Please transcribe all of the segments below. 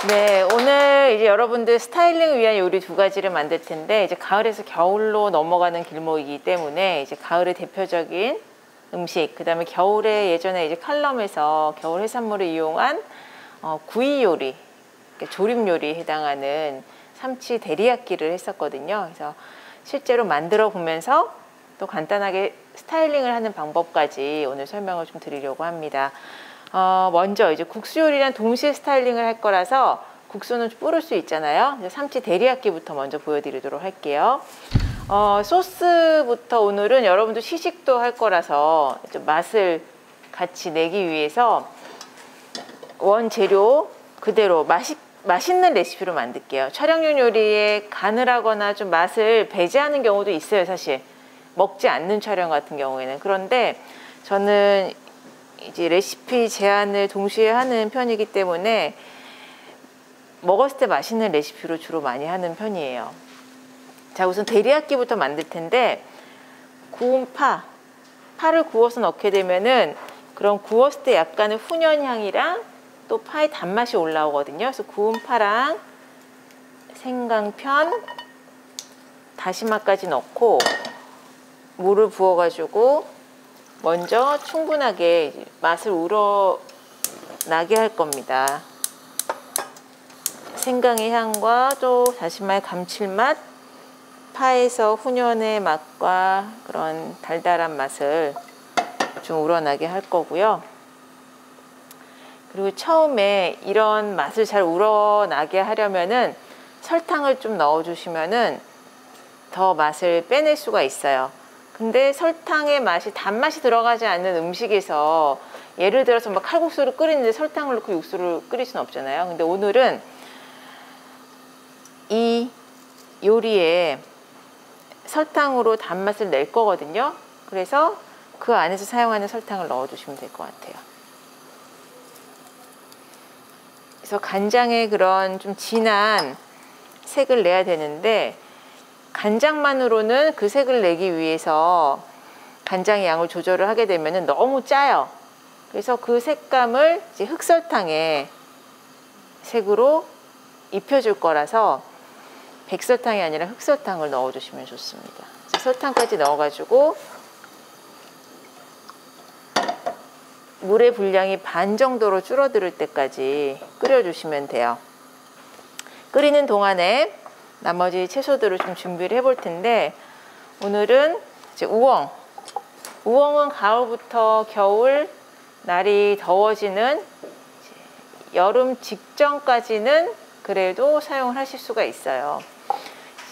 네, 오늘 이제 여러분들 스타일링을 위한 요리 두 가지를 만들 텐데, 이제 가을에서 겨울로 넘어가는 길목이기 때문에 이제 가을의 대표적인 음식, 그 다음에 겨울에 예전에 이제 칼럼에서 겨울 해산물을 이용한 구이 요리, 그러니까 조림 요리에 해당하는 삼치 데리야끼를 했었거든요. 그래서 실제로 만들어 보면서 또 간단하게 스타일링을 하는 방법까지 오늘 설명을 좀 드리려고 합니다. 먼저 이제 국수 요리랑 동시에 스타일링을 할 거라서 국수는 좀 불을 수 있잖아요. 삼치 데리야끼부터 먼저 보여드리도록 할게요. 소스부터 오늘은 여러분도 시식도 할 거라서 좀 맛을 같이 내기 위해서 원재료 그대로 맛있는 레시피로 만들게요. 촬영용 요리에 간을 하거나 좀 맛을 배제하는 경우도 있어요. 사실 먹지 않는 촬영 같은 경우에는. 그런데 저는 이제 레시피 제안을 동시에 하는 편이기 때문에 먹었을 때 맛있는 레시피로 주로 많이 하는 편이에요. 자, 우선 데리야끼부터 만들 텐데, 구운 파를 구워서 넣게 되면은 그런 구웠을 때 약간의 훈연 향이랑 또 파의 단맛이 올라오거든요. 그래서 구운 파랑 생강편, 다시마까지 넣고 물을 부어가지고 먼저 충분하게 맛을 우러나게 할 겁니다. 생강의 향과 또 다시마의 감칠맛, 파에서 훈연의 맛과 그런 달달한 맛을 좀 우러나게 할 거고요. 그리고 처음에 이런 맛을 잘 우러나게 하려면은 설탕을 좀 넣어주시면은 더 맛을 빼낼 수가 있어요. 근데 설탕의 맛이 단맛이 들어가지 않는 음식에서 예를 들어서 막 칼국수를 끓이는데 설탕을 넣고 육수를 끓일 수는 없잖아요. 근데 오늘은 이 요리에 설탕으로 단맛을 낼 거거든요. 그래서 그 안에서 사용하는 설탕을 넣어주시면 될 것 같아요. 그래서 간장의 그런 좀 진한 색을 내야 되는데, 간장만으로는 그 색을 내기 위해서 간장의 양을 조절을 하게 되면 너무 짜요. 그래서 그 색감을 이제 흑설탕의 색으로 입혀줄 거라서 백설탕이 아니라 흑설탕을 넣어주시면 좋습니다. 설탕까지 넣어가지고 물의 분량이 반 정도로 줄어들 때까지 끓여주시면 돼요. 끓이는 동안에 나머지 채소들을 좀 준비를 해볼 텐데, 오늘은 이제 우엉은 가을부터 겨울, 날이 더워지는 여름 직전까지는 그래도 사용을 하실 수가 있어요.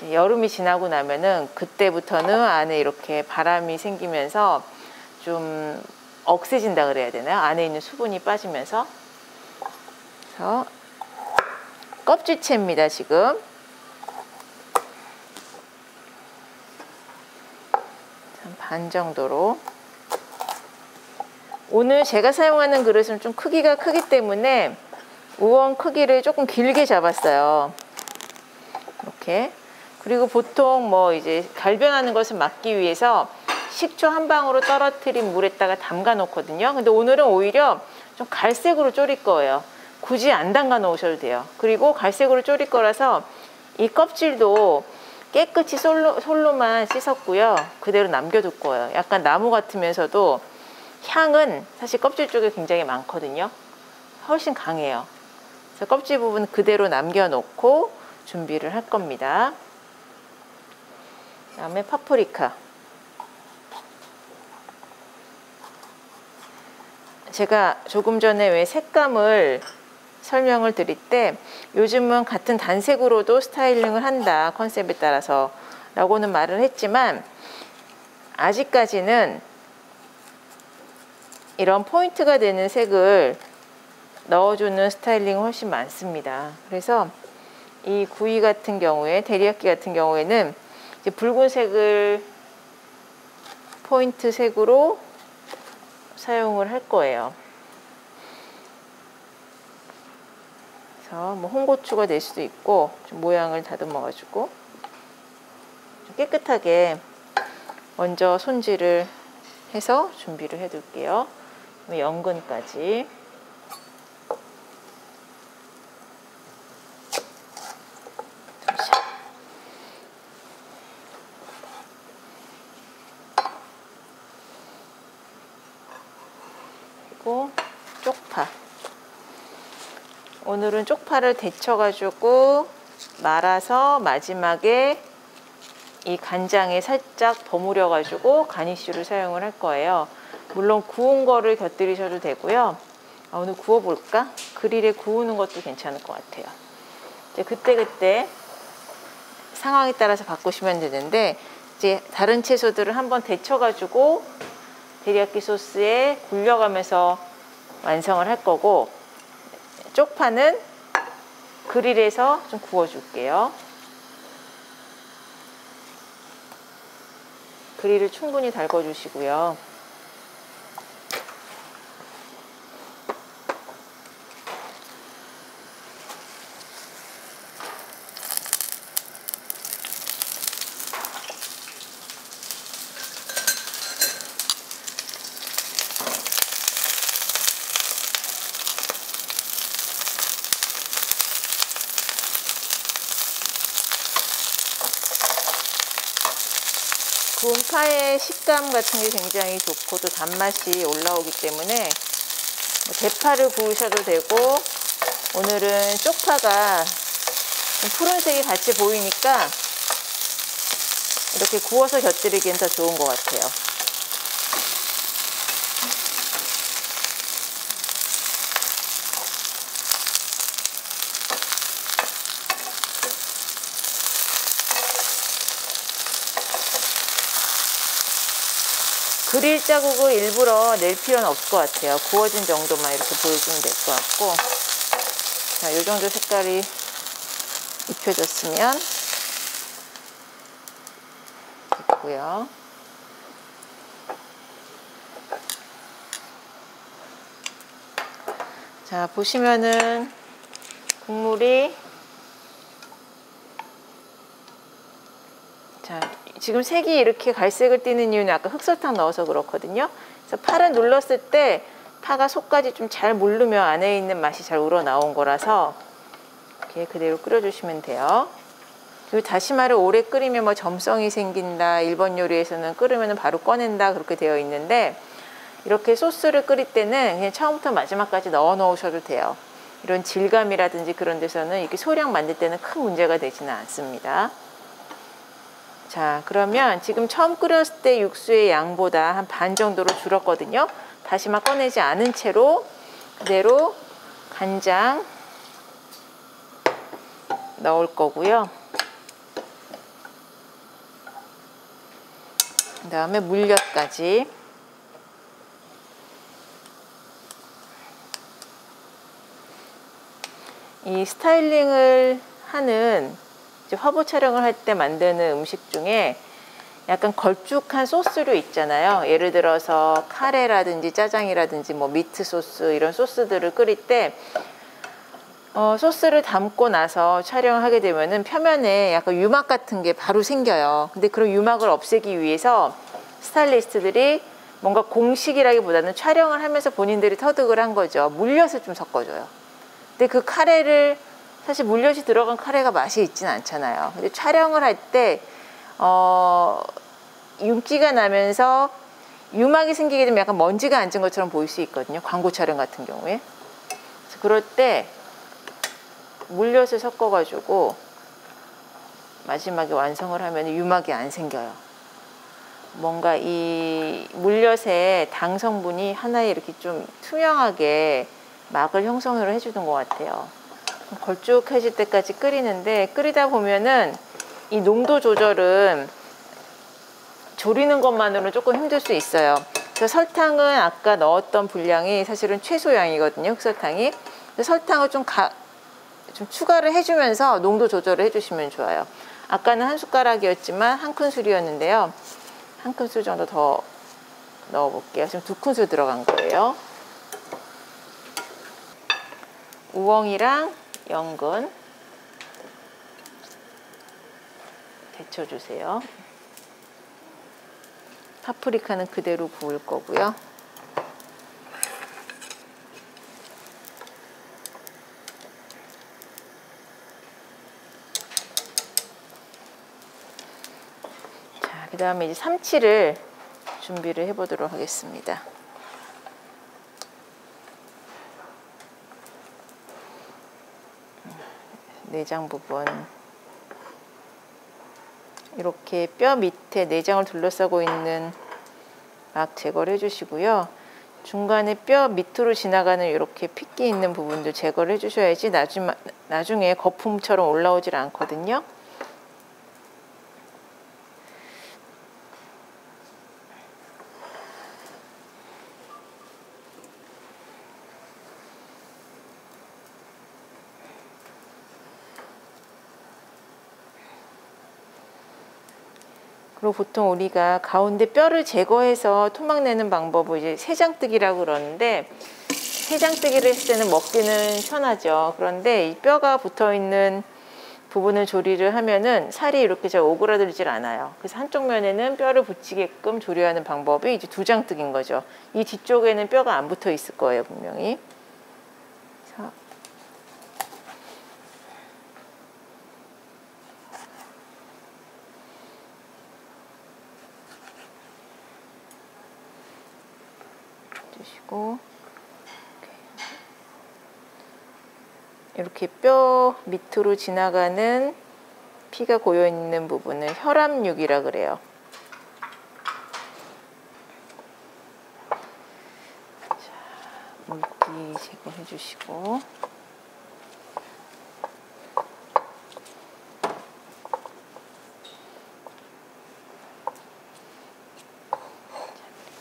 여름이 지나고 나면은 그때부터는 안에 이렇게 바람이 생기면서 좀 억세진다 그래야 되나요? 안에 있는 수분이 빠지면서. 그래서 껍질채입니다, 지금. 반 정도로. 오늘 제가 사용하는 그릇은 좀 크기가 크기 때문에 우엉 크기를 조금 길게 잡았어요. 이렇게. 그리고 보통 뭐 이제 갈변하는 것을 막기 위해서 식초 한 방울로 떨어뜨린 물에다가 담가 놓거든요. 근데 오늘은 오히려 좀 갈색으로 졸일 거예요. 굳이 안 담가 놓으셔도 돼요. 그리고 갈색으로 졸일 거라서 이 껍질도 깨끗이 솔로만 씻었고요. 그대로 남겨둘 거예요. 약간 나무 같으면서도 향은 사실 껍질 쪽에 굉장히 많거든요. 훨씬 강해요. 그래서 껍질 부분 그대로 남겨놓고 준비를 할 겁니다. 그 다음에 파프리카. 제가 조금 전에 왜 색감을 설명을 드릴 때 요즘은 같은 단색으로도 스타일링을 한다, 컨셉에 따라서 라고는 말을 했지만, 아직까지는 이런 포인트가 되는 색을 넣어주는 스타일링이 훨씬 많습니다. 그래서 이 구이 같은 경우에, 데리야끼 같은 경우에는 이제 붉은색을 포인트 색으로 사용을 할 거예요. 그래서 뭐 홍고추가 될 수도 있고, 좀 모양을 다듬어 가지고 좀 깨끗하게 먼저 손질을 해서 준비를 해 둘게요. 연근까지. 그리고 쪽파. 오늘은 쪽파를 데쳐가지고 말아서 마지막에 이 간장에 살짝 버무려가지고 가니쉬를 사용을 할 거예요. 물론 구운 거를 곁들이셔도 되고요. 오늘 구워볼까? 그릴에 구우는 것도 괜찮을 것 같아요. 이제 그때그때 상황에 따라서 바꾸시면 되는데, 이제 다른 채소들을 한번 데쳐가지고 데리야끼 소스에 굴려가면서 완성을 할 거고, 쪽파는 그릴에서 좀 구워줄게요. 그릴을 충분히 달궈주시고요. 구운 파의 식감 같은 게 굉장히 좋고 또 단맛이 올라오기 때문에 대파를 구우셔도 되고, 오늘은 쪽파가 좀 푸른색이 같이 보이니까 이렇게 구워서 곁들이기엔 더 좋은 것 같아요. 그릴 자국을 일부러 낼 필요는 없을 것 같아요. 구워진 정도만 이렇게 보여주면 될 것 같고, 자, 이 정도 색깔이 입혀졌으면 됐고요. 자, 보시면은 국물이, 자, 지금 색이 이렇게 갈색을 띠는 이유는 아까 흑설탕 넣어서 그렇거든요. 그래서 파를 눌렀을 때 파가 속까지 좀 잘 무르면 안에 있는 맛이 잘 우러나온 거라서 이렇게 그대로 끓여주시면 돼요. 그리고 다시마를 오래 끓이면 뭐 점성이 생긴다, 일본 요리에서는 끓으면 바로 꺼낸다, 그렇게 되어 있는데, 이렇게 소스를 끓일 때는 그냥 처음부터 마지막까지 넣어 놓으셔도 돼요. 이런 질감이라든지 그런 데서는 이렇게 소량 만들 때는 큰 문제가 되지는 않습니다. 자, 그러면 지금 처음 끓였을 때 육수의 양보다 한 반 정도로 줄었거든요. 다시마 꺼내지 않은 채로 그대로 간장 넣을 거고요. 그 다음에 물엿까지. 이 스타일링을 하는, 이제 화보 촬영을 할 때 만드는 음식 중에 약간 걸쭉한 소스류 있잖아요. 예를 들어서 카레라든지 짜장이라든지 뭐 미트 소스, 이런 소스들을 끓일 때 소스를 담고 나서 촬영을 하게 되면은 표면에 약간 유막 같은 게 바로 생겨요. 근데 그런 유막을 없애기 위해서 스타일리스트들이 뭔가 공식이라기보다는 촬영을 하면서 본인들이 터득을 한 거죠. 물엿을 좀 섞어줘요. 근데 그 카레를, 사실 물엿이 들어간 카레가 맛이 있진 않잖아요. 근데 촬영을 할 때 윤기가 나면서 유막이 생기게 되면 약간 먼지가 앉은 것처럼 보일 수 있거든요. 광고 촬영 같은 경우에. 그래서 그럴 때 물엿을 섞어가지고 마지막에 완성을 하면 유막이 안 생겨요. 뭔가 이 물엿의 당 성분이 하나에 이렇게 좀 투명하게 막을 형성을 해주는 것 같아요. 걸쭉해질 때까지 끓이는데, 끓이다 보면은 이 농도 조절은 졸이는 것만으로는 조금 힘들 수 있어요. 그래서 설탕은 아까 넣었던 분량이 사실은 최소량이거든요, 흑설탕이. 설탕을 좀 추가를 해주면서 농도 조절을 해주시면 좋아요. 아까는 한 숟가락이었지만 한 큰술이었는데요. 한 큰술 정도 더 넣어볼게요. 지금 2큰술 들어간 거예요. 우엉이랑 연근 데쳐주세요. 파프리카는 그대로 구울 거고요. 자, 그 다음에 이제 삼치를 준비를 해보도록 하겠습니다. 내장 부분 이렇게 뼈 밑에 내장을 둘러싸고 있는 막 제거를 해주시고요. 중간에 뼈 밑으로 지나가는 이렇게 핏기 있는 부분도 제거를 해주셔야지 나중에 거품처럼 올라오질 않거든요. 그리고 보통 우리가 가운데 뼈를 제거해서 토막 내는 방법을 이제 세장뜨기라고 그러는데, 세장뜨기를 했을 때는 먹기는 편하죠. 그런데 이 뼈가 붙어 있는 부분을 조리를 하면은 살이 이렇게 잘 오그라들질 않아요. 그래서 한쪽 면에는 뼈를 붙이게끔 조리하는 방법이 이제 2장뜨기인 거죠. 이 뒤쪽에는 뼈가 안 붙어 있을 거예요, 분명히. 자. 주시고 이렇게 뼈 밑으로 지나가는 피가 고여 있는 부분을 혈압육이라 그래요. 자, 물기 제거해 주시고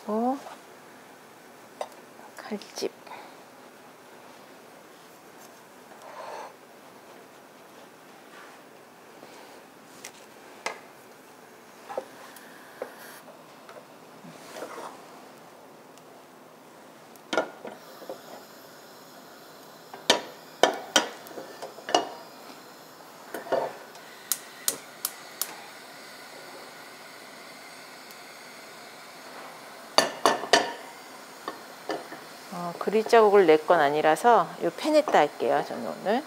그리고 칼집 그릴 자국을 낼 건 아니라서 이 펜에다 할게요. 저는 오늘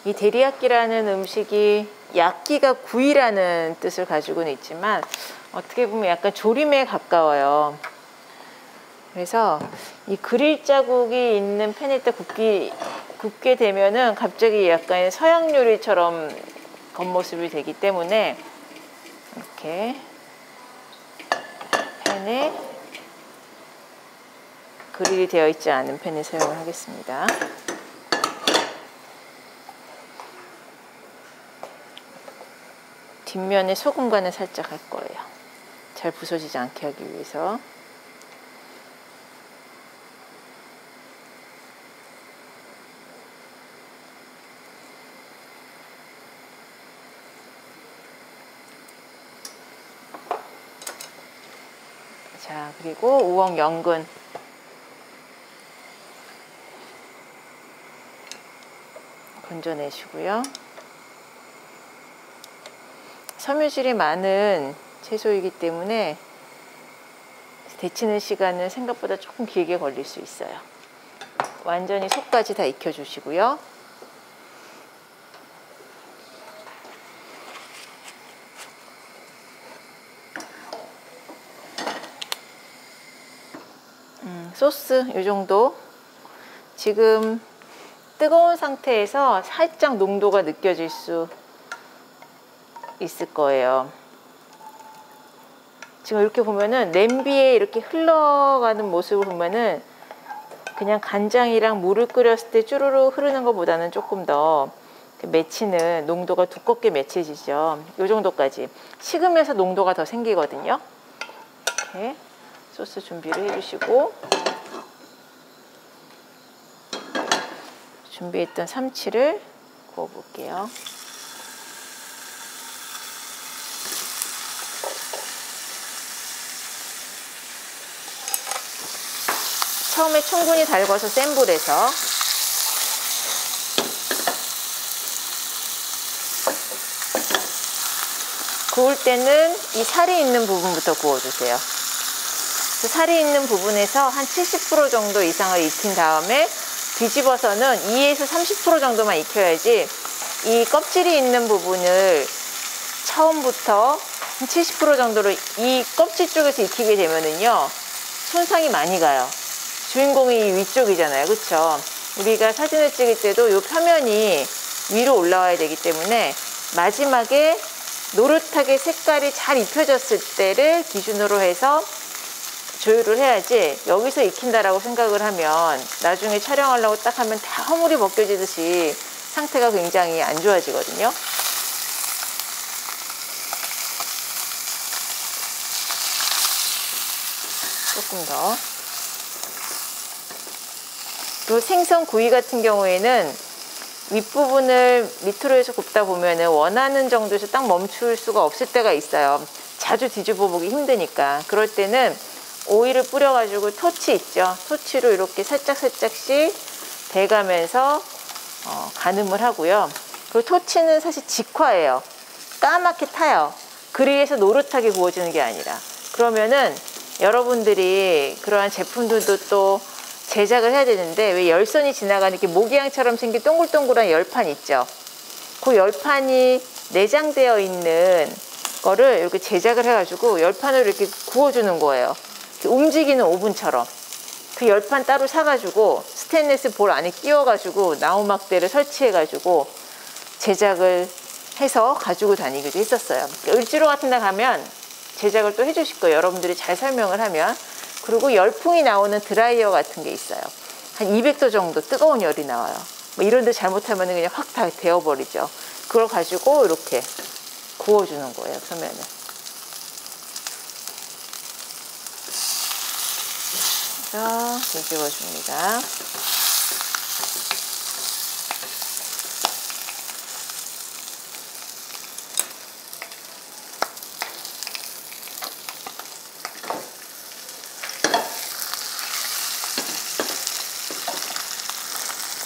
이 데리야끼라는 음식이 야끼가 구이라는 뜻을 가지고는 있지만 어떻게 보면 약간 조림에 가까워요. 그래서 이 그릴 자국이 있는 펜에다 굽게 되면은 갑자기 약간 서양 요리처럼 겉모습이 되기 때문에 이렇게 펜에 그릴이 되어 있지 않은 펜을 사용을 하겠습니다. 뒷면에 소금간을 살짝 할 거예요. 잘 부서지지 않게 하기 위해서. 자, 그리고 우엉 연근 건져내시고요. 섬유질이 많은 채소이기 때문에 데치는 시간은 생각보다 조금 길게 걸릴 수 있어요. 완전히 속까지 다 익혀주시고요. 소스 이 정도. 지금 뜨거운 상태에서 살짝 농도가 느껴질 수 있을 거예요. 지금 이렇게 보면은 냄비에 이렇게 흘러가는 모습을 보면은 그냥 간장이랑 물을 끓였을 때 쭈루루 흐르는 것보다는 조금 더 맺히는, 농도가 두껍게 맺혀지죠. 이 정도까지 식으면서 농도가 더 생기거든요. 이렇게 소스 준비를 해주시고, 준비했던 삼치를 구워 볼게요. 처음에 충분히 달궈서 센 불에서 구울 때는 이 살이 있는 부분부터 구워주세요. 그 살이 있는 부분에서 한 70% 정도 이상을 익힌 다음에 뒤집어서는 2에서 30% 정도만 익혀야지 이 껍질이 있는 부분을 처음부터 한 70% 정도로 이 껍질 쪽에서 익히게 되면은요 손상이 많이 가요. 주인공이 이 위쪽이잖아요, 그쵸? 우리가 사진을 찍을 때도 이 표면이 위로 올라와야 되기 때문에 마지막에 노릇하게 색깔이 잘 입혀졌을 때를 기준으로 해서 조율을 해야지, 여기서 익힌다라고 생각을 하면 나중에 촬영하려고 딱 하면 다 허물이 벗겨지듯이 상태가 굉장히 안 좋아지거든요. 조금 더. 그리고 생선 구이 같은 경우에는 윗부분을 밑으로 해서 굽다 보면은 원하는 정도에서 딱 멈출 수가 없을 때가 있어요. 자주 뒤집어 보기 힘드니까. 그럴 때는 오일을 뿌려가지고 토치 있죠. 토치로 이렇게 살짝씩 대가면서 가늠을 하고요. 그리고 토치는 사실 직화예요. 까맣게 타요. 그리해서 노릇하게 구워지는 게 아니라. 그러면은 여러분들이 그러한 제품들도 또 제작을 해야 되는데, 왜 열선이 지나가는 이렇게 모기향처럼 생긴 동글동글한 열판 있죠. 그 열판이 내장되어 있는 거를 이렇게 제작을 해가지고 열판으로 이렇게 구워주는 거예요. 움직이는 오븐처럼. 그 열판 따로 사가지고 스테인리스 볼 안에 끼워가지고 나무막대를 설치해가지고 제작을 해서 가지고 다니기도 했었어요. 을지로 같은 데 가면 제작을 또 해주실 거예요. 여러분들이 잘 설명을 하면. 그리고 열풍이 나오는 드라이어 같은 게 있어요. 한 200도 정도 뜨거운 열이 나와요. 뭐 이런 데 잘못하면 그냥 확 다 데워버리죠. 그걸 가지고 이렇게 구워주는 거예요, 표면을. 그래서 뒤집어줍니다.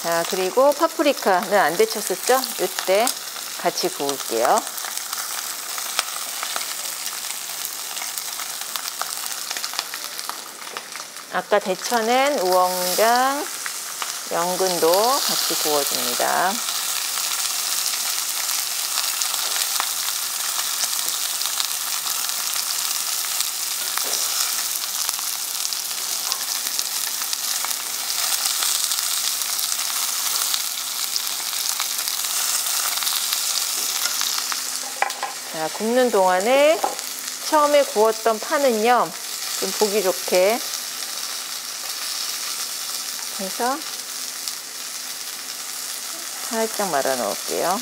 자, 그리고 파프리카는 안 데쳤었죠? 이때 같이 구울게요. 아까 데쳐낸 우엉장, 연근도 같이 구워줍니다. 자, 굽는 동안에 처음에 구웠던 파는요, 좀 보기 좋게 해서 살짝 말아 넣을게요.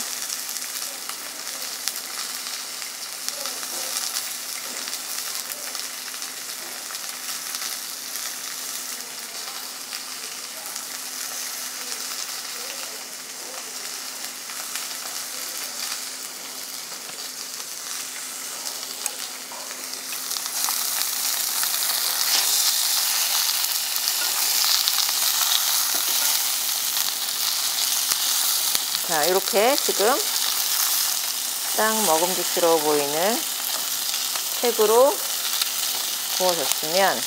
자, 이렇게 지금 딱 먹음직스러워 보이는 색으로 구워졌으면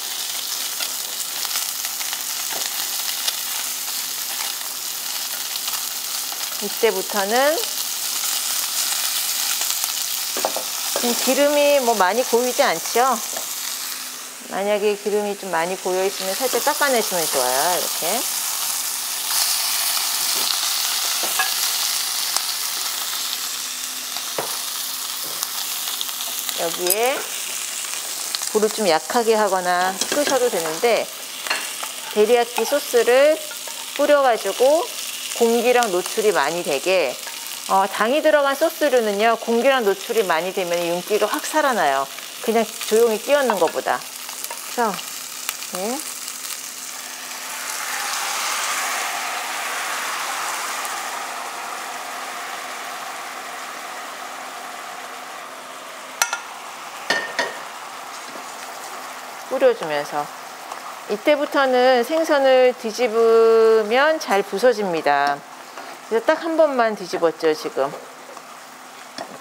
이때부터는 지금 기름이 뭐 많이 고이지 않죠? 만약에 기름이 좀 많이 고여 있으면 살짝 닦아내시면 좋아요. 이렇게. 여기에 불을 좀 약하게 하거나 끄셔도 되는데, 데리야끼 소스를 뿌려가지고 공기랑 노출이 많이 되게, 당이 들어간 소스류는요, 공기랑 노출이 많이 되면 윤기가 확 살아나요. 그냥 조용히 끼얹는 것보다. 그래서 네. 뿌려주면서, 이때부터는 생선을 뒤집으면 잘 부서집니다. 그래서 딱 한 번만 뒤집었죠, 지금.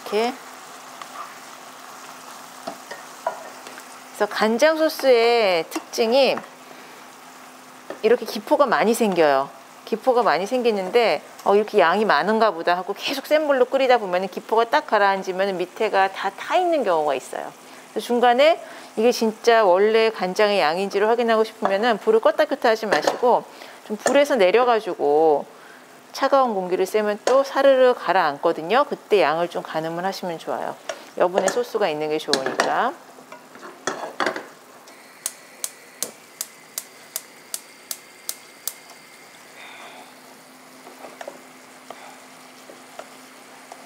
이렇게. 그래서 간장 소스의 특징이 이렇게 기포가 많이 생겨요. 기포가 많이 생기는데 이렇게 양이 많은가 보다 하고 계속 센 불로 끓이다 보면 기포가 딱 가라앉으면 밑에가 다 타 있는 경우가 있어요. 그래서 중간에 이게 진짜 원래 간장의 양인지를 확인하고 싶으면은 불을 껐다 켰다 하지 마시고 좀 불에서 내려가지고 차가운 공기를 쐬면 또 사르르 가라앉거든요. 그때 양을 좀 가늠을 하시면 좋아요. 여분의 소스가 있는 게 좋으니까.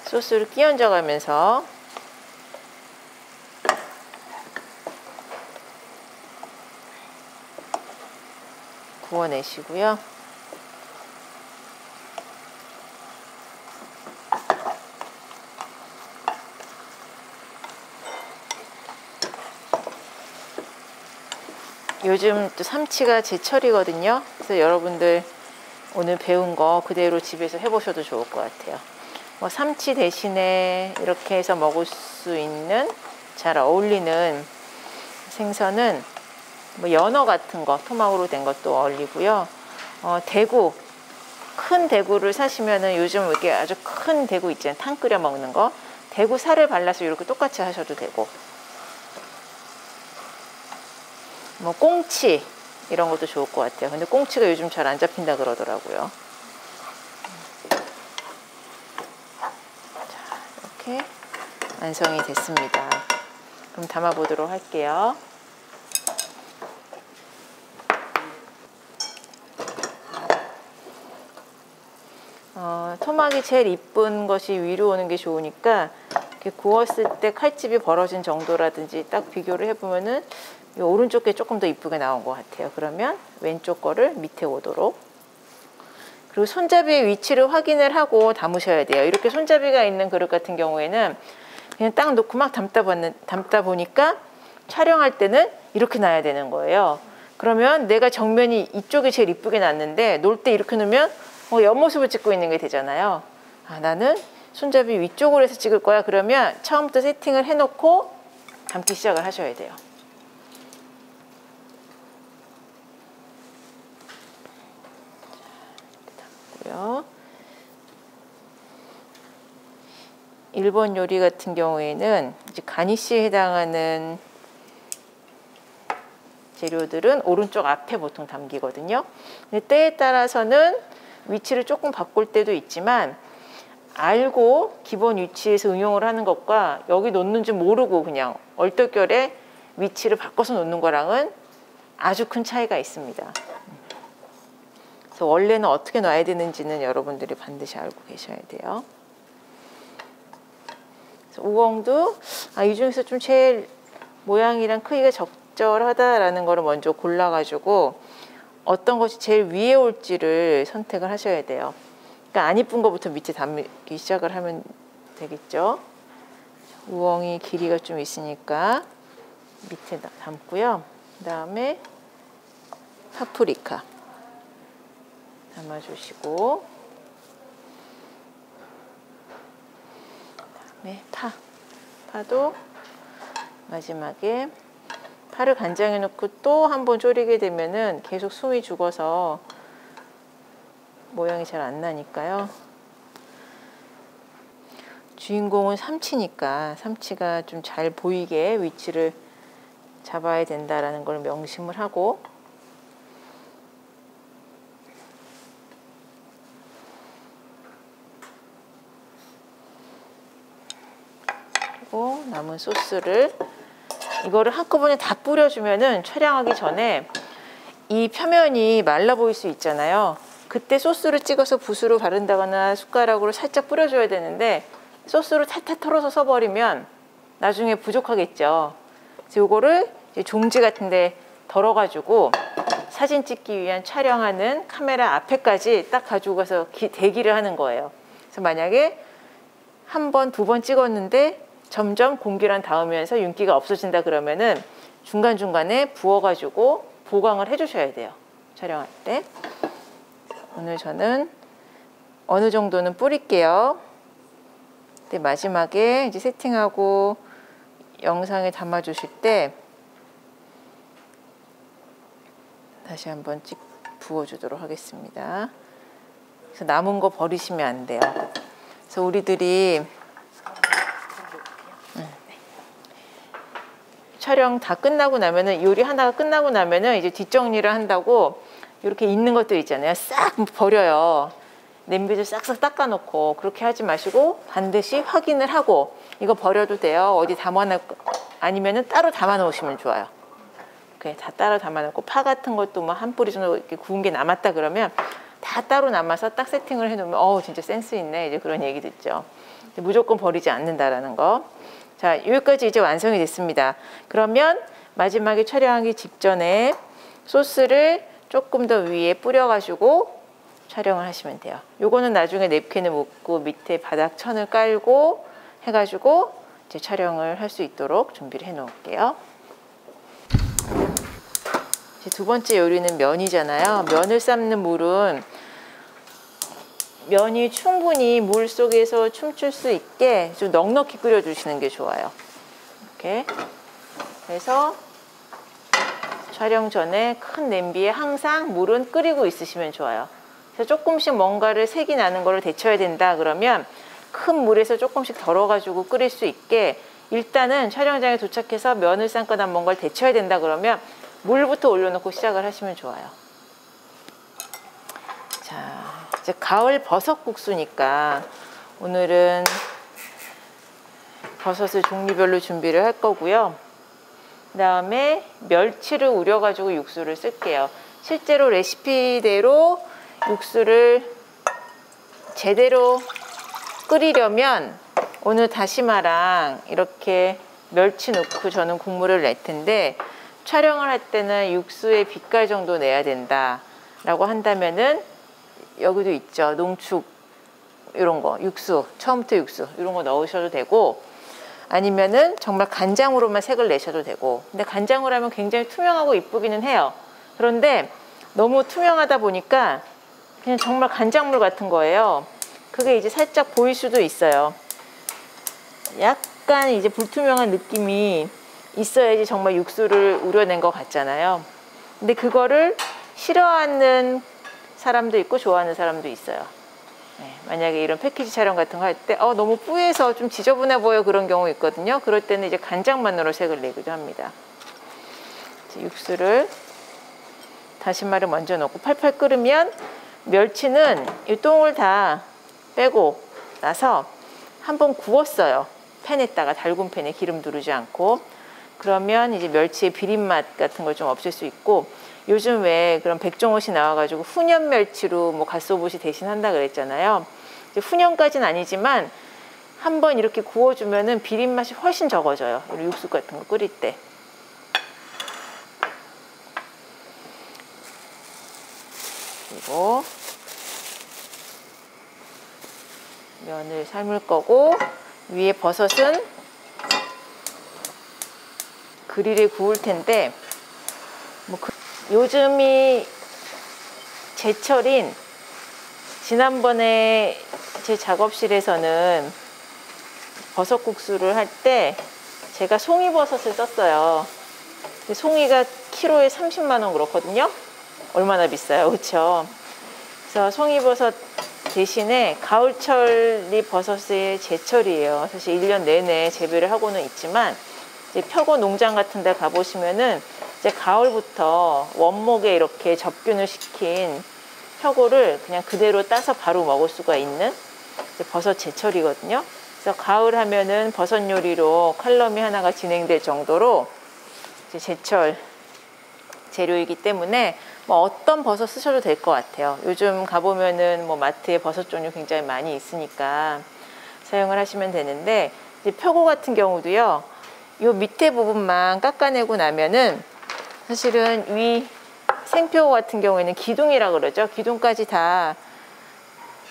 소스를 끼얹어 가면서 구워내시고요. 요즘 또 삼치가 제철이거든요. 그래서 여러분들 오늘 배운 거 그대로 집에서 해보셔도 좋을 것 같아요. 뭐 삼치 대신에 이렇게 해서 먹을 수 있는 잘 어울리는 생선은 뭐 연어 같은 거, 토막으로 된 것도 어울리고요. 대구, 큰 대구를 사시면은 요즘 이렇게 아주 큰 대구 있잖아요. 탕 끓여 먹는 거. 대구 살을 발라서 이렇게 똑같이 하셔도 되고. 뭐 꽁치 이런 것도 좋을 것 같아요. 근데 꽁치가 요즘 잘 안 잡힌다 그러더라고요. 자, 이렇게 완성이 됐습니다. 그럼 담아 보도록 할게요. 토막이 제일 이쁜 것이 위로 오는 게 좋으니까 이렇게 구웠을 때 칼집이 벌어진 정도라든지 딱 비교를 해보면은 이 오른쪽 게 조금 더 이쁘게 나온 것 같아요. 그러면 왼쪽 거를 밑에 오도록. 그리고 손잡이의 위치를 확인을 하고 담으셔야 돼요. 이렇게 손잡이가 있는 그릇 같은 경우에는 그냥 딱 놓고 막 담다 보니까 촬영할 때는 이렇게 놔야 되는 거예요. 그러면 내가 정면이 이쪽이 제일 이쁘게 났는데 놓을 때 이렇게 놓으면 옆모습을 찍고 있는 게 되잖아요. 아, 나는 손잡이 위쪽으로 해서 찍을 거야. 그러면 처음부터 세팅을 해놓고 담기 시작을 하셔야 돼요. 일본 요리 같은 경우에는 이제 가니쉬에 해당하는 재료들은 오른쪽 앞에 보통 담기거든요. 근데 때에 따라서는 위치를 조금 바꿀 때도 있지만 알고 기본 위치에서 응용을 하는 것과 여기 놓는지 모르고 그냥 얼떨결에 위치를 바꿔서 놓는 거랑은 아주 큰 차이가 있습니다. 그래서 원래는 어떻게 놔야 되는지는 여러분들이 반드시 알고 계셔야 돼요. 그래서 우엉도 이 중에서 좀 제일 모양이랑 크기가 적절하다라는 거를 먼저 골라가지고 어떤 것이 제일 위에 올지를 선택을 하셔야 돼요. 그러니까 안 이쁜 것부터 밑에 담기 시작을 하면 되겠죠. 우엉이 길이가 좀 있으니까 밑에 담고요. 그 다음에 파프리카 담아주시고, 그다음에 파도 마지막에 파를 간장에 넣고 또 한 번 졸이게 되면은 계속 숨이 죽어서 모양이 잘 안 나니까요. 주인공은 삼치니까 삼치가 좀 잘 보이게 위치를 잡아야 된다라는 걸 명심을 하고, 그리고 남은 소스를 이거를 한꺼번에 다 뿌려주면은 촬영하기 전에 이 표면이 말라 보일 수 있잖아요. 그때 소스를 찍어서 붓으로 바른다거나 숟가락으로 살짝 뿌려줘야 되는데 소스를 탈탈 털어서 써버리면 나중에 부족하겠죠. 그래서 이거를 종지 같은데 덜어가지고 사진 찍기 위한 촬영하는 카메라 앞에까지 딱 가지고 가서 대기를 하는 거예요. 그래서 만약에 한 번, 두 번 찍었는데 점점 공기랑 닿으면서 윤기가 없어진다 그러면은 중간중간에 부어가지고 보강을 해주셔야 돼요. 촬영할 때. 오늘 저는 어느 정도는 뿌릴게요. 근데 마지막에 이제 세팅하고 영상에 담아주실 때 다시 한번 부어주도록 하겠습니다. 그래서 남은 거 버리시면 안 돼요. 그래서 우리들이 촬영 다 끝나고 나면은 요리 하나가 끝나고 나면은 이제 뒷정리를 한다고 이렇게 있는 것들 있잖아요. 싹 버려요. 냄비도 싹싹 닦아놓고. 그렇게 하지 마시고 반드시 확인을 하고, 이거 버려도 돼요, 어디 담아놓, 아니면은 따로 담아 놓으시면 좋아요. 이렇게 다 따로 담아 놓고, 파 같은 것도 뭐 한 뿌리 정도 이렇게 구운 게 남았다 그러면 다 따로 남아서 딱 세팅을 해놓으면 진짜 센스 있네, 이제 그런 얘기 듣죠. 무조건 버리지 않는다라는 거. 자, 여기까지 이제 완성이 됐습니다. 그러면 마지막에 촬영하기 직전에 소스를 조금 더 위에 뿌려가지고 촬영을 하시면 돼요. 요거는 나중에 냅킨을 묶고 밑에 바닥 천을 깔고 해가지고 이제 촬영을 할 수 있도록 준비를 해 놓을게요. 이제 두 번째 요리는 면이잖아요. 면을 삶는 물은 면이 충분히 물 속에서 춤출 수 있게 좀 넉넉히 끓여주시는 게 좋아요. 이렇게. 그래서 촬영 전에 큰 냄비에 항상 물은 끓이고 있으시면 좋아요. 그래서 조금씩 뭔가를 색이 나는 거를 데쳐야 된다 그러면 큰 물에서 조금씩 덜어가지고 끓일 수 있게, 일단은 촬영장에 도착해서 면을 삶거나 뭔가를 데쳐야 된다 그러면 물부터 올려놓고 시작을 하시면 좋아요. 자, 이제 가을 버섯국수니까 오늘은 버섯을 종류별로 준비를 할 거고요. 그 다음에 멸치를 우려가지고 육수를 쓸게요. 실제로 레시피대로 육수를 제대로 끓이려면 오늘 다시마랑 이렇게 멸치 넣고 저는 국물을 낼 텐데, 촬영을 할 때는 육수의 빛깔 정도 내야 된다 라고 한다면은 여기도 있죠, 농축 이런 거, 육수, 처음부터 육수 이런 거 넣으셔도 되고, 아니면은 정말 간장으로만 색을 내셔도 되고. 근데 간장으로 하면 굉장히 투명하고 이쁘기는 해요. 그런데 너무 투명하다 보니까 그냥 정말 간장물 같은 거예요. 그게 이제 살짝 보일 수도 있어요. 약간 이제 불투명한 느낌이 있어야지 정말 육수를 우려낸 것 같잖아요. 근데 그거를 싫어하는 사람도 있고 좋아하는 사람도 있어요. 네, 만약에 이런 패키지 촬영 같은 거 할 때 너무 뿌해서 좀 지저분해 보여, 그런 경우 있거든요. 그럴 때는 이제 간장만으로 색을 내기도 합니다. 육수를, 다시마를 먼저 넣고 팔팔 끓으면 멸치는 이 똥을 다 빼고 나서 한번 구웠어요. 팬에다가, 달군 팬에 기름 두르지 않고. 그러면 이제 멸치의 비린맛 같은 걸 좀 없앨 수 있고, 요즘 왜 그런 백종원이 나와가지고 훈연 멸치로 뭐 갓소봇이 대신한다 그랬잖아요. 이제 훈연까지는 아니지만 한번 이렇게 구워주면은 비린맛이 훨씬 적어져요. 육수 같은 거 끓일 때. 그리고 면을 삶을 거고, 위에 버섯은 그릴에 구울 텐데, 요즘이 제철인, 지난번에 제 작업실에서는 버섯국수를 할 때 제가 송이버섯을 썼어요. 송이가 키로에 30만 원 그렇거든요. 얼마나 비싸요, 그렇죠? 그래서 송이버섯 대신에 가을철이 버섯의 제철이에요. 사실 1년 내내 재배를 하고는 있지만, 이제 펴고 농장 같은 데 가보시면은 이제 가을부터 원목에 이렇게 접균을 시킨 펴고를 그냥 그대로 따서 바로 먹을 수가 있는 이제 버섯 제철이거든요. 그래서 가을 하면은 버섯 요리로 칼럼이 하나가 진행될 정도로 이제 제철 재료이기 때문에 뭐 어떤 버섯 쓰셔도 될 것 같아요. 요즘 가보면은 뭐 마트에 버섯 종류 굉장히 많이 있으니까 사용을 하시면 되는데, 이제 펴고 같은 경우도요, 요 밑에 부분만 깎아내고 나면은 사실은 위 생표 같은 경우에는 기둥이라 그러죠. 기둥까지 다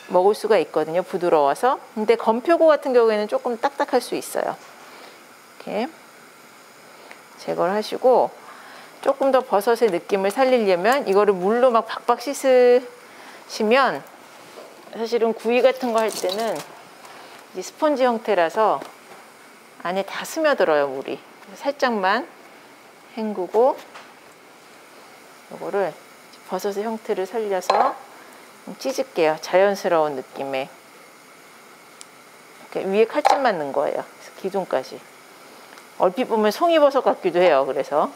먹을 수가 있거든요, 부드러워서. 근데 건표고 같은 경우에는 조금 딱딱할 수 있어요. 이렇게 제거를 하시고, 조금 더 버섯의 느낌을 살리려면 이거를 물로 막 박박 씻으시면, 사실은 구이 같은 거 할 때는 이 스펀지 형태라서 안에 다 스며들어요, 물이. 살짝만 헹구고 이거를 버섯의 형태를 살려서 찢을게요. 자연스러운 느낌의. 이렇게 위에 칼집만 넣은 거예요. 그래서 기둥까지. 얼핏 보면 송이버섯 같기도 해요. 그래서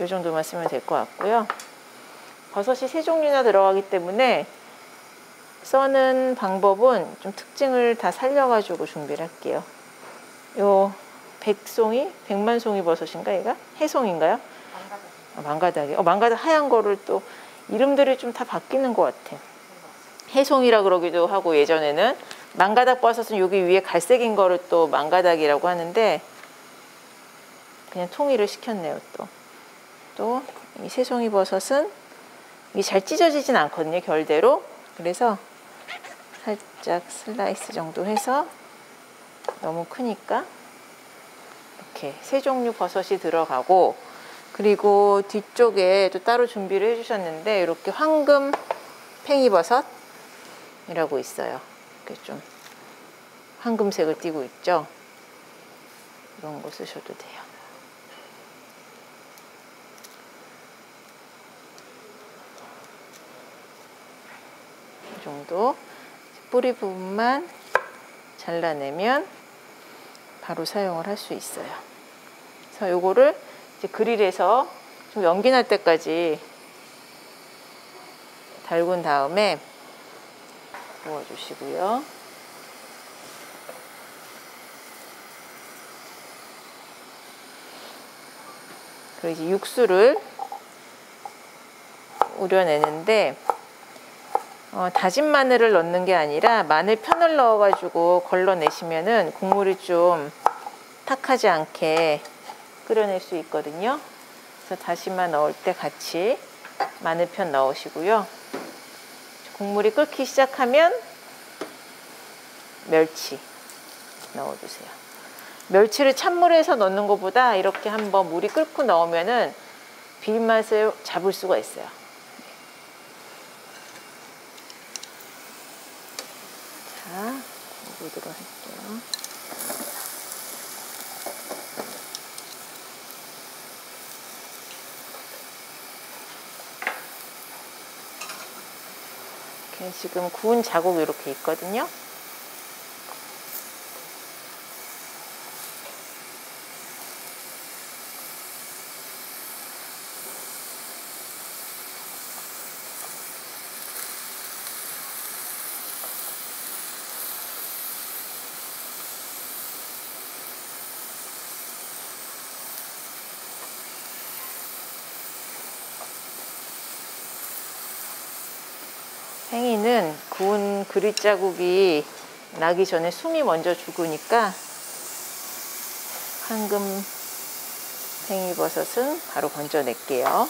이 정도만 쓰면 될 것 같고요. 버섯이 3종류나 들어가기 때문에 써는 방법은 좀 특징을 다 살려가지고 준비를 할게요. 요 백송이? 백만송이 버섯인가 얘가? 해송인가요? 망가닥이. 망가닥 하얀 거를 또 이름들이 좀 다 바뀌는 것 같아. 해송이라 그러기도 하고 예전에는 망가닥 버섯은 여기 위에 갈색인 거를 또 망가닥이라고 하는데 그냥 통일을 시켰네요. 또 이 새송이 버섯은 이게 잘 찢어지진 않거든요. 결대로. 그래서 살짝 슬라이스 정도 해서 너무 크니까 이렇게 3종류 버섯이 들어가고 그리고 뒤쪽에 또 따로 준비를 해주셨는데 이렇게 황금 팽이버섯이라고 있어요. 이렇게 좀 황금색을 띠고 있죠. 이런 거 쓰셔도 돼요. 이 정도 뿌리 부분만 잘라내면 바로 사용을 할 수 있어요. 그래서 요거를 이제 그릴에서 좀 연기 날 때까지 달군 다음에 구워주시고요. 그리고 이제 육수를 우려내는데 다진 마늘을 넣는 게 아니라 마늘 편을 넣어가지고 걸러내시면은 국물이 좀 탁하지 않게 끓여낼 수 있거든요. 그래서 다시마 넣을 때 같이 마늘 편 넣으시고요. 국물이 끓기 시작하면 멸치 넣어주세요. 멸치를 찬물에서 넣는 것보다 이렇게 한번 물이 끓고 넣으면은 비린맛을 잡을 수가 있어요. 자, 보도록 할게요. 이렇게 지금 구운 자국이 이렇게 있거든요. 팽이는 구운 그릇 자국이 나기 전에 숨이 먼저 죽으니까 황금 팽이버섯은 바로 건져낼게요.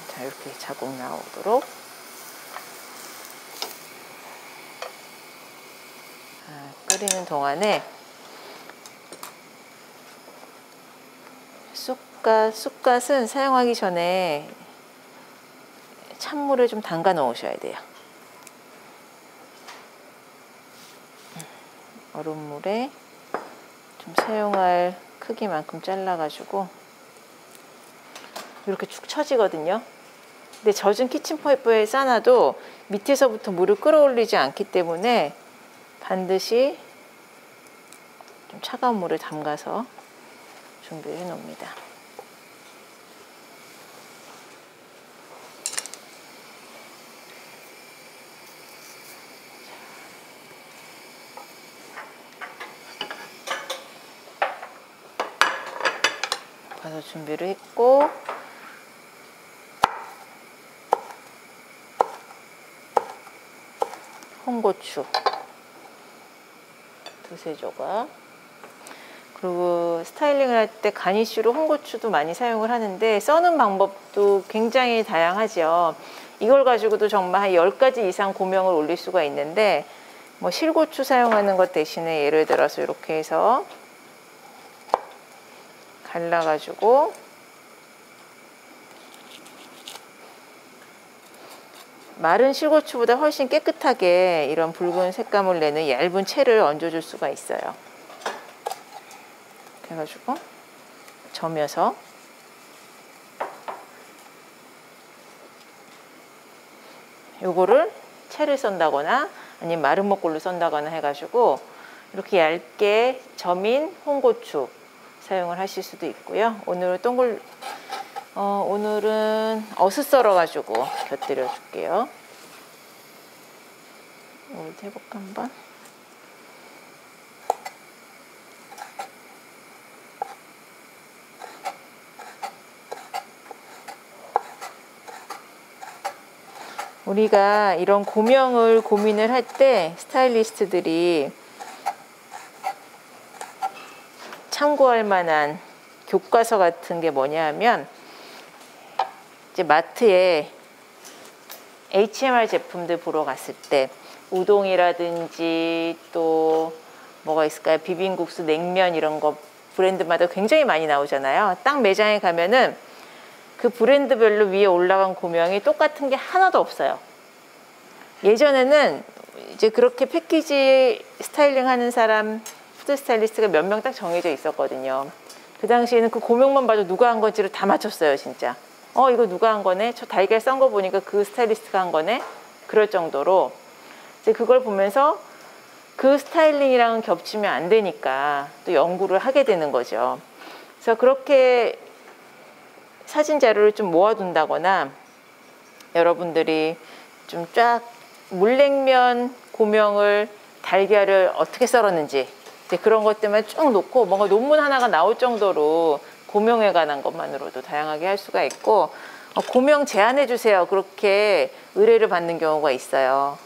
자, 이렇게 자국 나오도록. 끓이는 동안에 쑥갓은 사용하기 전에 찬물에 좀 담가 놓으셔야 돼요. 얼음물에 좀 사용할 크기만큼 잘라가지고 이렇게 축 처지거든요. 근데 젖은 키친페이퍼에 싸놔도 밑에서부터 물을 끌어올리지 않기 때문에 반드시 좀 차가운 물을 담가서 준비를 해 놓습니다. 버섯 준비를 했고 홍고추 2-3조각. 그리고 스타일링을 할 때 가니쉬로 홍고추도 많이 사용을 하는데 써는 방법도 굉장히 다양하죠. 이걸 가지고도 정말 한 10가지 이상 고명을 올릴 수가 있는데 뭐 실고추 사용하는 것 대신에 예를 들어서 이렇게 해서 갈라가지고 마른 실고추보다 훨씬 깨끗하게 이런 붉은 색감을 내는 얇은 채를 얹어줄 수가 있어요. 그래가지고 점여서 요거를 채를 썬다거나 아니면 마른 목골로 썬다거나 해가지고 이렇게 얇게 점인 홍고추 사용을 하실 수도 있고요. 오늘은 어슷 썰어가지고 곁들여 줄게요. 이것도 해볼까 한번. 우리가 이런 고명을 고민을 할 때 스타일리스트들이 참고할 만한 교과서 같은 게 뭐냐 하면 이제 마트에 H&M 제품들 보러 갔을 때 우동이라든지 또 뭐가 있을까요? 비빔국수, 냉면 이런 거 브랜드마다 굉장히 많이 나오잖아요. 딱 매장에 가면은 그 브랜드별로 위에 올라간 고명이 똑같은 게 하나도 없어요. 예전에는 이제 그렇게 패키지 스타일링 하는 사람, 푸드 스타일리스트가 몇 명 딱 정해져 있었거든요. 그 당시에는 그 고명만 봐도 누가 한 건지를 다 맞췄어요, 진짜. 이거 누가 한 거네? 저 달걀 썬 거 보니까 그 스타일리스트가 한 거네? 그럴 정도로 이제 그걸 보면서 그 스타일링이랑은 겹치면 안 되니까 또 연구를 하게 되는 거죠. 그래서 그렇게 사진 자료를 좀 모아둔다거나 여러분들이 좀 쫙 물냉면 고명을 달걀을 어떻게 썰었는지 그런 것들만 쭉 놓고 뭔가 논문 하나가 나올 정도로 고명에 관한 것만으로도 다양하게 할 수가 있고 고명 제안해 주세요. 그렇게 의뢰를 받는 경우가 있어요.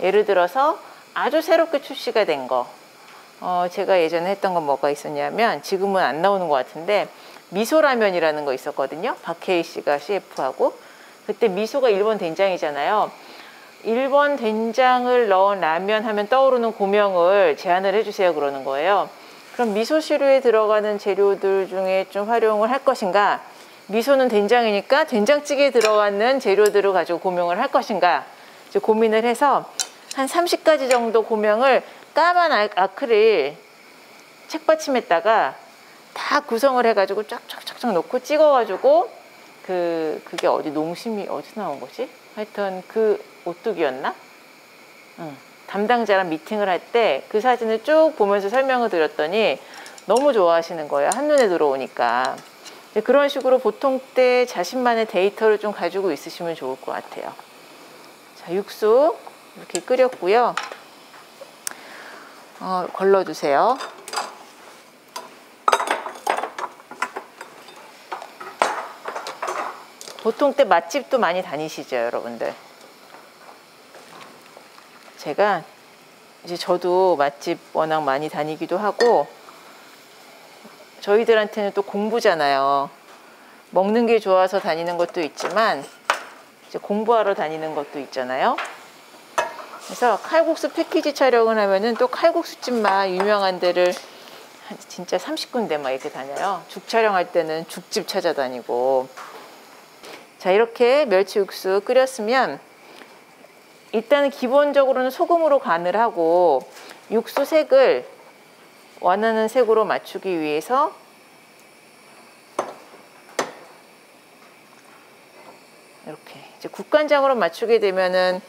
예를 들어서 아주 새롭게 출시가 된 거 제가 예전에 했던 건 뭐가 있었냐면 지금은 안 나오는 것 같은데 미소라면이라는 거 있었거든요. 박혜희 씨가 CF하고 그때 미소가 일본 된장이잖아요. 일본 된장을 넣은 라면 하면 떠오르는 고명을 제안을 해주세요 그러는 거예요. 그럼 미소시루에 들어가는 재료들 중에 좀 활용을 할 것인가, 미소는 된장이니까 된장찌개에 들어가는 재료들을 가지고 고명을 할 것인가 이제 고민을 해서 한 30가지 정도 고명을 까만 아크릴 책받침에다가 다 구성을 해가지고 쫙쫙쫙쫙 놓고 찍어가지고 그게 어디 농심이 어디서 나온 거지? 하여튼 그 오뚜기였나? 담당자랑 미팅을 할 때 그 사진을 쭉 보면서 설명을 드렸더니 너무 좋아하시는 거예요. 한눈에 들어오니까. 그런 식으로 보통 때 자신만의 데이터를 좀 가지고 있으시면 좋을 것 같아요. 자, 육수 이렇게 끓였고요. 걸러주세요. 보통 때 맛집도 많이 다니시죠, 여러분들? 제가 이제 저도 맛집 워낙 많이 다니기도 하고 저희들한테는 또 공부잖아요. 먹는 게 좋아서 다니는 것도 있지만 이제 공부하러 다니는 것도 있잖아요. 그래서 칼국수 패키지 촬영을 하면은 또 칼국수집만 유명한 데를 진짜 30군데 막 이렇게 다녀요. 죽 촬영할 때는 죽집 찾아다니고. 자, 이렇게 멸치 육수 끓였으면 일단은 기본적으로는 소금으로 간을 하고 육수 색을 원하는 색으로 맞추기 위해서 이렇게 이제 국간장으로 맞추게 되면은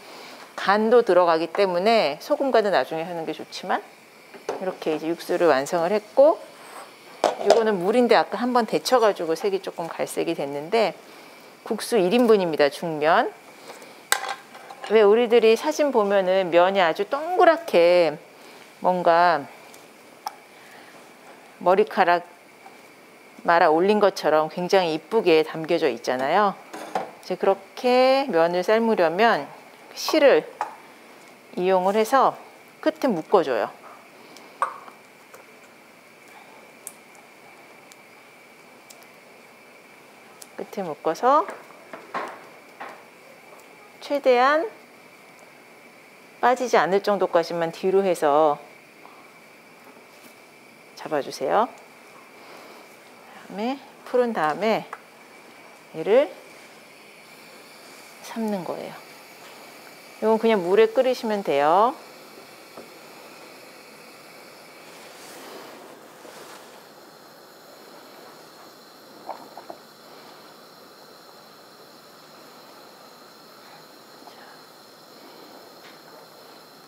간도 들어가기 때문에 소금 간은 나중에 하는 게 좋지만 이렇게 이제 육수를 완성을 했고 이거는 물인데 아까 한번 데쳐가지고 색이 조금 갈색이 됐는데 국수 1인분입니다. 중면. 왜 우리들이 사진 보면은 면이 아주 동그랗게 뭔가 머리카락 말아 올린 것처럼 굉장히 이쁘게 담겨져 있잖아요. 이제 그렇게 면을 삶으려면 실을 이용을 해서 끝에 묶어줘요. 끝에 묶어서 최대한 빠지지 않을 정도까지만 뒤로 해서 잡아주세요. 그다음에 풀은 다음에 얘를 삶는 거예요. 이건 그냥 물에 끓이시면 돼요.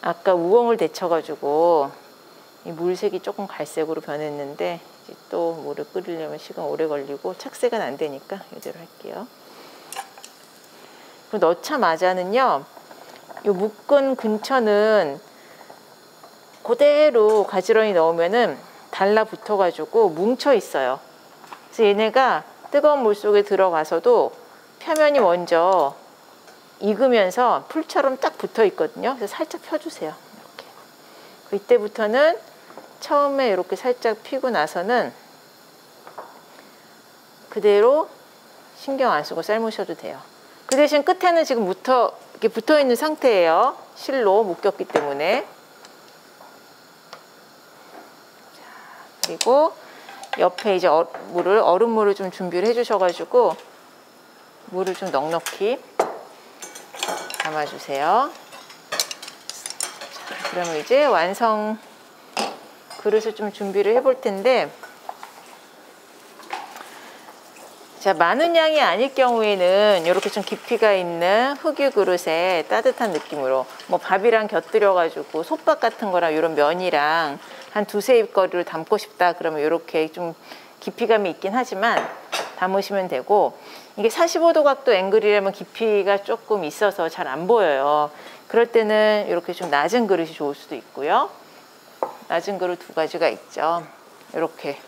아까 우엉을 데쳐가지고 이 물색이 조금 갈색으로 변했는데 이제 또 물을 끓이려면 시간 오래 걸리고 착색은 안 되니까 이대로 할게요. 그리고 넣자마자는요, 이 묶은 근처는 그대로 가지런히 넣으면은 달라붙어가지고 뭉쳐 있어요. 그래서 얘네가 뜨거운 물 속에 들어가서도 표면이 먼저 익으면서 풀처럼 딱 붙어 있거든요. 그래서 살짝 펴주세요. 이렇게. 이때부터는 처음에 이렇게 살짝 피고 나서는 그대로 신경 안 쓰고 삶으셔도 돼요. 그 대신 끝에는 지금 이렇게 붙어 있는 상태예요. 실로 묶였기 때문에. 그리고 옆에 이제 얼음물을 좀 준비를 해주셔가지고 물을 좀 넉넉히 담아주세요. 자, 그러면 이제 완성 그릇을 좀 준비를 해볼 텐데, 자, 많은 양이 아닐 경우에는 이렇게 좀 깊이가 있는 흑유 그릇에 따뜻한 느낌으로 뭐 밥이랑 곁들여 가지고 솥밥 같은 거랑 이런 면이랑 한 두세 입거리를 담고 싶다 그러면 이렇게 좀 깊이감이 있긴 하지만 담으시면 되고, 이게 45도 각도 앵글이라면 깊이가 조금 있어서 잘 안 보여요. 그럴 때는 이렇게 좀 낮은 그릇이 좋을 수도 있고요. 낮은 그릇 두 가지가 있죠. 이렇게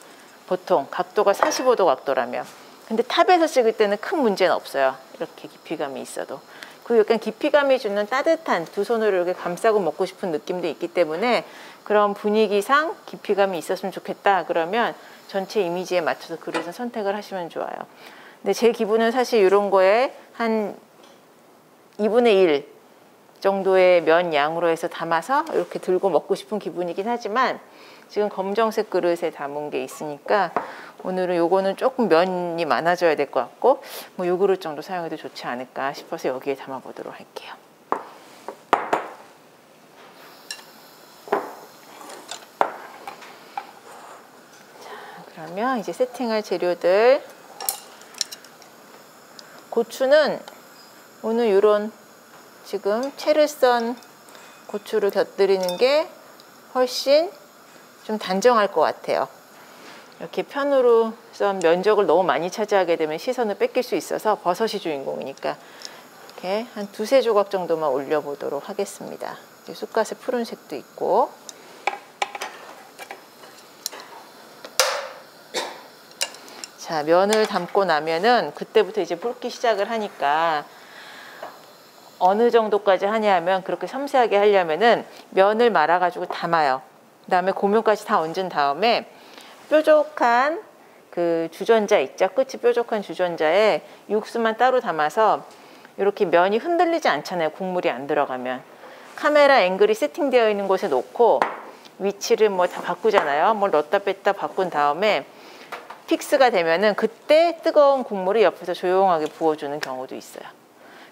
보통 각도가 45도 각도라면. 근데 탑에서 찍을 때는 큰 문제는 없어요. 이렇게 깊이감이 있어도. 그리고 약간 깊이감이 주는 따뜻한, 두 손으로 이렇게 감싸고 먹고 싶은 느낌도 있기 때문에 그런 분위기상 깊이감이 있었으면 좋겠다 그러면 전체 이미지에 맞춰서 그릇을 선택을 하시면 좋아요. 근데 제 기분은 사실 이런 거에 한 2분의 1 정도의 면 양으로 해서 담아서 이렇게 들고 먹고 싶은 기분이긴 하지만 지금 검정색 그릇에 담은 게 있으니까 오늘은 요거는 조금 면이 많아져야 될 것 같고 뭐 요 그릇 정도 사용해도 좋지 않을까 싶어서 여기에 담아 보도록 할게요. 자, 그러면 이제 세팅할 재료들, 고추는 오늘 요런 지금 채를 썬 고추를 곁들이는 게 훨씬 좀 단정할 것 같아요. 이렇게 편으로 썬 면적을 너무 많이 차지하게 되면 시선을 뺏길 수 있어서 버섯이 주인공이니까 이렇게 한 두세 조각 정도만 올려보도록 하겠습니다. 이제 쑥갓의 푸른색도 있고. 자, 면을 담고 나면은 그때부터 이제 붉기 시작을 하니까 어느 정도까지 하냐면, 그렇게 섬세하게 하려면은 면을 말아가지고 담아요. 그 다음에 고명까지 다 얹은 다음에 뾰족한 그 주전자 있죠? 끝이 뾰족한 주전자에 육수만 따로 담아서 이렇게 면이 흔들리지 않잖아요. 국물이 안 들어가면. 카메라 앵글이 세팅되어 있는 곳에 놓고 위치를 뭐 다 바꾸잖아요. 뭘 넣었다 뺐다 바꾼 다음에 픽스가 되면은 그때 뜨거운 국물을 옆에서 조용하게 부어주는 경우도 있어요.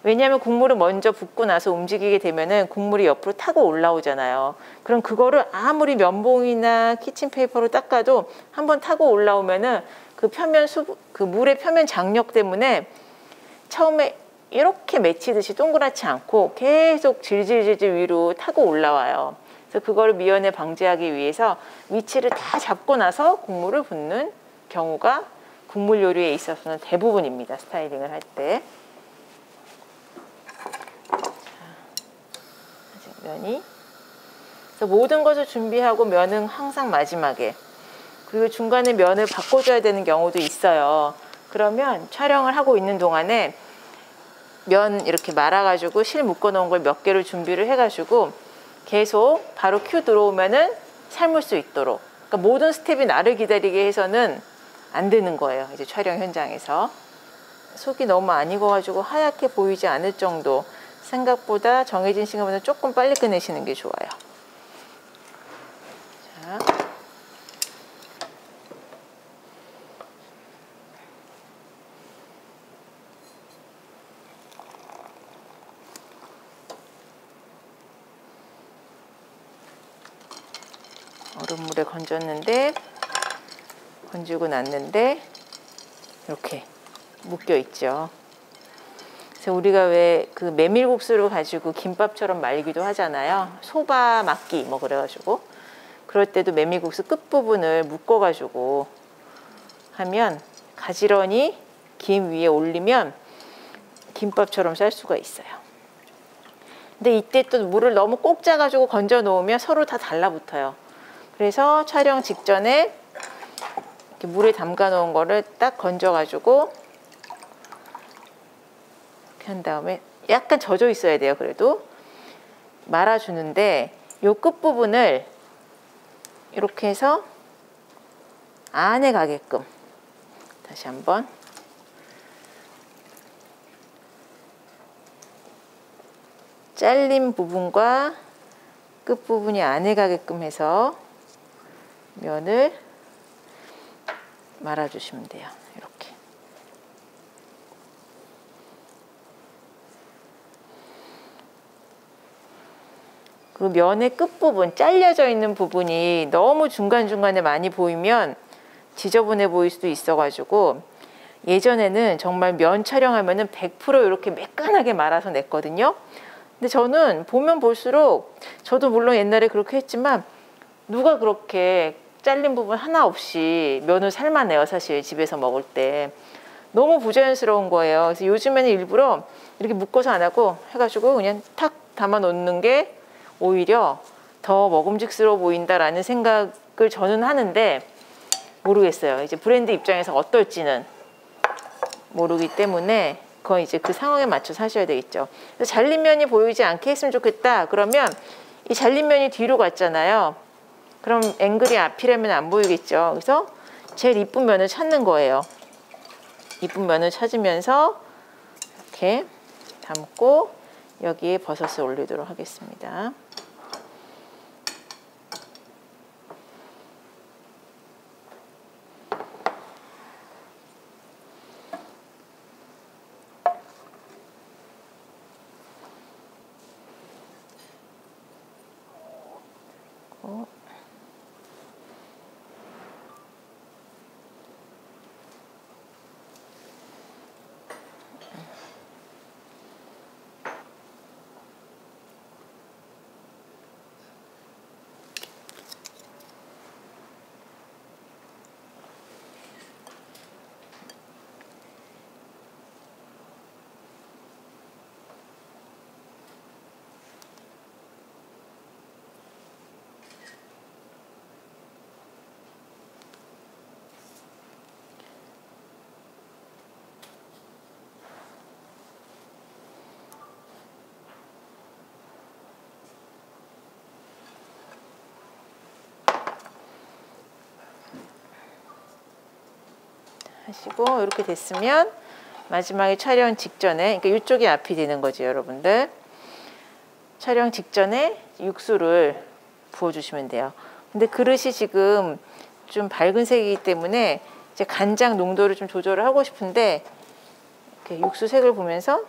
왜냐하면 국물을 먼저 붓고 나서 움직이게 되면은 국물이 옆으로 타고 올라오잖아요. 그럼 그거를 아무리 면봉이나 키친페이퍼로 닦아도 한번 타고 올라오면은 그 그 물의 표면 장력 때문에 처음에 이렇게 맺히듯이 동그랗지 않고 계속 질질질질 위로 타고 올라와요. 그래서 그거를 미연에 방지하기 위해서 위치를 다 잡고 나서 국물을 붓는 경우가 국물 요리에 있어서는 대부분입니다. 스타일링을 할 때. 면이. 그래서 모든 것을 준비하고 면은 항상 마지막에, 그리고 중간에 면을 바꿔줘야 되는 경우도 있어요. 그러면 촬영을 하고 있는 동안에 면 이렇게 말아가지고 실 묶어 놓은 걸 몇 개를 준비를 해가지고 계속 바로 큐 들어오면은 삶을 수 있도록. 그러니까 모든 스텝이 나를 기다리게 해서는 안 되는 거예요. 이제 촬영 현장에서. 속이 너무 안 익어가지고 하얗게 보이지 않을 정도, 생각보다 정해진 시간보다 조금 빨리 꺼내시는 게 좋아요. 자. 얼음물에 건지고 놨는데 이렇게 묶여 있죠. 그래서 우리가 왜 그 메밀국수를 가지고 김밥처럼 말기도 하잖아요. 소바 막기 뭐 그래가지고 그럴 때도 메밀국수 끝부분을 묶어가지고 하면 가지런히 김 위에 올리면 김밥처럼 쌀 수가 있어요. 근데 이때 또 물을 너무 꼭 짜가지고 건져 놓으면 서로 다 달라붙어요. 그래서 촬영 직전에 이렇게 물에 담가 놓은 거를 딱 건져가지고 이렇게 한 다음에 약간 젖어 있어야 돼요. 그래도 말아주는데 요 끝부분을 이렇게 해서 안에 가게끔 다시 한번 잘린 부분과 끝부분이 안에 가게끔 해서 면을 말아주시면 돼요. 이렇게. 그리고 면의 끝부분, 잘려져 있는 부분이 너무 중간중간에 많이 보이면 지저분해 보일 수도 있어가지고 예전에는 정말 면 촬영하면은 100% 이렇게 매끈하게 말아서 냈거든요. 근데 저는 보면 볼수록 저도 물론 옛날에 그렇게 했지만 누가 그렇게 잘린 부분 하나 없이 면을 삶아내요. 사실 집에서 먹을 때 너무 부자연스러운 거예요. 그래서 요즘에는 일부러 이렇게 묶어서 안 하고 해가지고 그냥 탁 담아 놓는 게 오히려 더 먹음직스러워 보인다라는 생각을 저는 하는데 모르겠어요. 이제 브랜드 입장에서 어떨지는 모르기 때문에 그건 이제 그 상황에 맞춰서 하셔야 되겠죠. 그래서 잘린 면이 보이지 않게 했으면 좋겠다. 그러면 이 잘린 면이 뒤로 갔잖아요. 그럼 앵글이 앞이라면 안 보이겠죠. 그래서 제일 이쁜 면을 찾는 거예요. 이쁜 면을 찾으면서 이렇게 담고 여기에 버섯을 올리도록 하겠습니다. 하시고 이렇게 됐으면 마지막에 촬영 직전에 그러니까 이쪽이 앞이 되는 거죠, 여러분들. 촬영 직전에 육수를 부어주시면 돼요. 근데 그릇이 지금 좀 밝은 색이기 때문에 이제 간장 농도를 좀 조절을 하고 싶은데 이렇게 육수 색을 보면서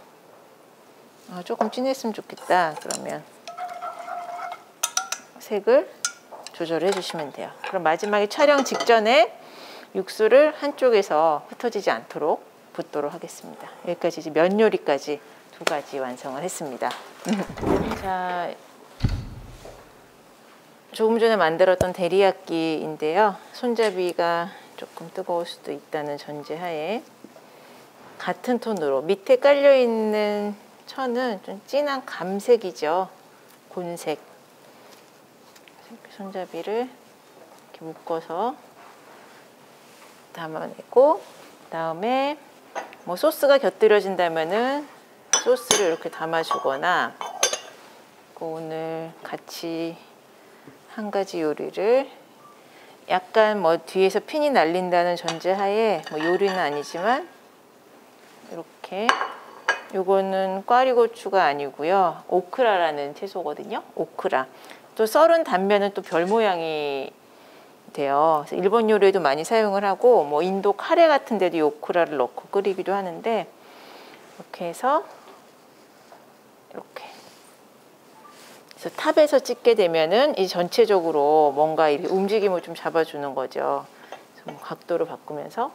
조금 진했으면 좋겠다. 그러면 색을 조절해 주시면 돼요. 그럼 마지막에 촬영 직전에 육수를 한쪽에서 흩어지지 않도록 붓도록 하겠습니다. 여기까지 이제 면 요리까지 2가지 완성을 했습니다. 자, 조금 전에 만들었던 데리야끼인데요. 손잡이가 조금 뜨거울 수도 있다는 전제하에 같은 톤으로 밑에 깔려있는 천은 좀 진한 감색이죠. 곤색. 이렇게 손잡이를 이렇게 묶어서 담아내고 그다음에 뭐 소스가 곁들여진다면은 소스를 이렇게 담아주거나 오늘 같이 한 가지 요리를 약간 뭐 뒤에서 핀이 날린다는 전제하에 뭐 요리는 아니지만 이렇게 요거는 꽈리고추가 아니고요. 오크라라는 채소거든요. 오크라. 또 썰은 단면은 또 별 모양이 돼요. 그래서 일본 요리에도 많이 사용을 하고 뭐 인도 카레 같은 데도 이 오크라를 넣고 끓이기도 하는데 이렇게 해서 이렇게 그래서 탑에서 찍게 되면은 이 전체적으로 뭔가 이렇게 움직임을 좀 잡아주는 거죠. 그래서 뭐 각도를 바꾸면서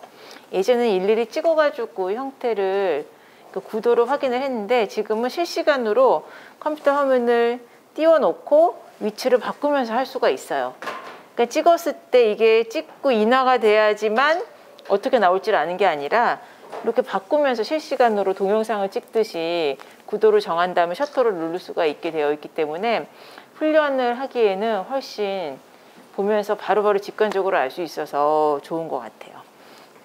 예전에 일일이 찍어가지고 형태를 그 구도를 확인을 했는데 지금은 실시간으로 컴퓨터 화면을 띄워놓고 위치를 바꾸면서 할 수가 있어요. 그러니까 찍었을 때 이게 찍고 인화가 돼야지만 어떻게 나올지를 아는 게 아니라 이렇게 바꾸면서 실시간으로 동영상을 찍듯이 구도를 정한 다음에 셔터를 누를 수가 있게 되어 있기 때문에 훈련을 하기에는 훨씬 보면서 바로바로 직관적으로 알 수 있어서 좋은 것 같아요.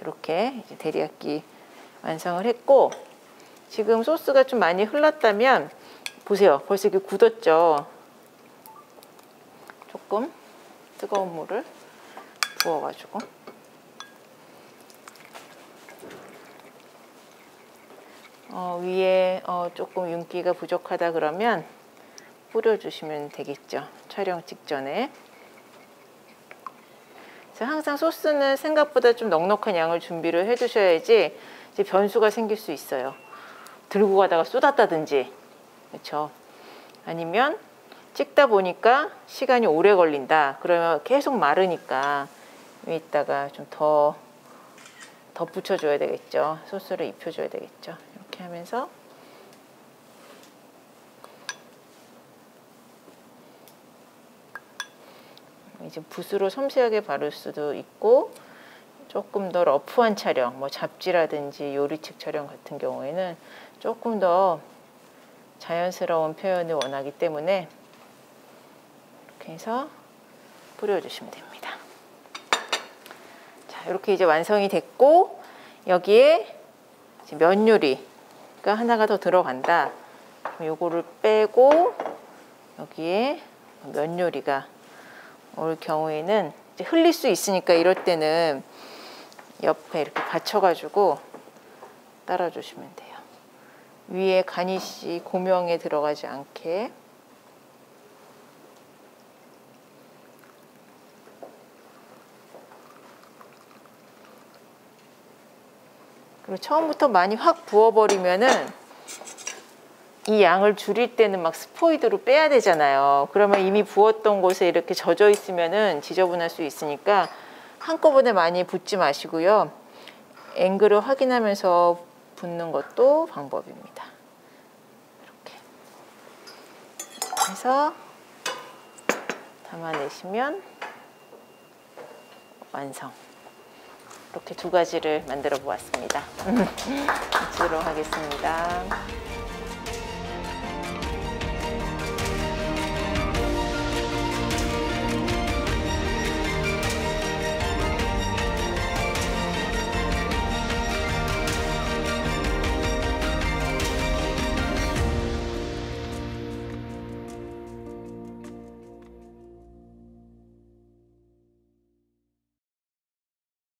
이렇게 이제 데리야끼 완성을 했고, 지금 소스가 좀 많이 흘렀다면 보세요. 벌써 이렇게 굳었죠. 조금 뜨거운 물을 부어가지고 위에 조금 윤기가 부족하다 그러면 뿌려주시면 되겠죠. 촬영 직전에. 그래서 항상 소스는 생각보다 좀 넉넉한 양을 준비를 해두셔야지 이제 변수가 생길 수 있어요. 들고 가다가 쏟았다든지, 그렇죠? 아니면 찍다 보니까 시간이 오래 걸린다. 그러면 계속 마르니까 위에다가 좀 더 덧붙여줘야 되겠죠. 소스를 입혀줘야 되겠죠. 이렇게 하면서 이제 붓으로 섬세하게 바를 수도 있고, 조금 더 러프한 촬영, 뭐 잡지라든지 요리책 촬영 같은 경우에는 조금 더 자연스러운 표현을 원하기 때문에 이렇게 해서 뿌려주시면 됩니다. 자, 이렇게 이제 완성이 됐고, 여기에 이제 면 요리가 하나가 더 들어간다. 요거를 빼고 여기에 면 요리가 올 경우에는 이제 흘릴 수 있으니까 이럴 때는 옆에 이렇게 받쳐가지고 따라주시면 돼요. 위에 가니쉬 고명에 들어가지 않게. 그리고 처음부터 많이 확 부어버리면은 이 양을 줄일 때는 막 스포이드로 빼야 되잖아요. 그러면 이미 부었던 곳에 이렇게 젖어 있으면은 지저분할 수 있으니까 한꺼번에 많이 붓지 마시고요. 앵글을 확인하면서 붓는 것도 방법입니다. 이렇게 해서 담아내시면 완성. 이렇게 두 가지를 만들어 보았습니다. 찍도록 하겠습니다.